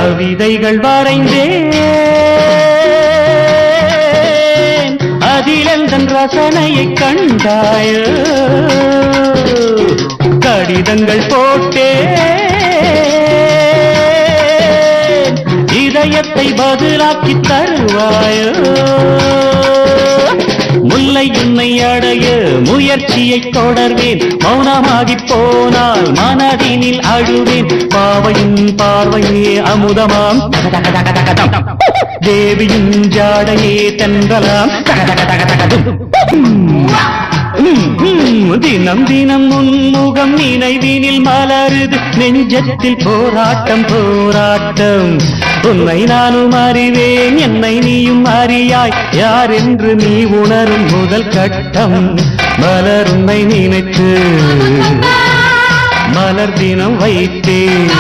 கவிதைகள் வரைந்தேன் அதிலெந்தன் ரசனையை கண்டாயோ கடிதங்கள் போட்டேன் இதயத்தை பதிலாக்கி தருவாயோ முல்லை உன்னை அடைய முயற்சியை தொடர்வேன் மௌனமாகி போனால் மனதினில் அழுவேன் பாவையின் பார்வையே அமுதமாம் தேவியின் ஜாடையே தென்றலாம் தினம் தினம் முன்முகம் நினைவினில் மலருது நெஞ்சத்தில் போராட்டம் போராட்டம் உன்னை நானும் அறிவேன் என்னை நீயும் அறியாய் யார் என்று நீ உணரும் முதல் கட்டம் மலர் உன்னை நினைத்து மலர் தினம் வைத்தேன்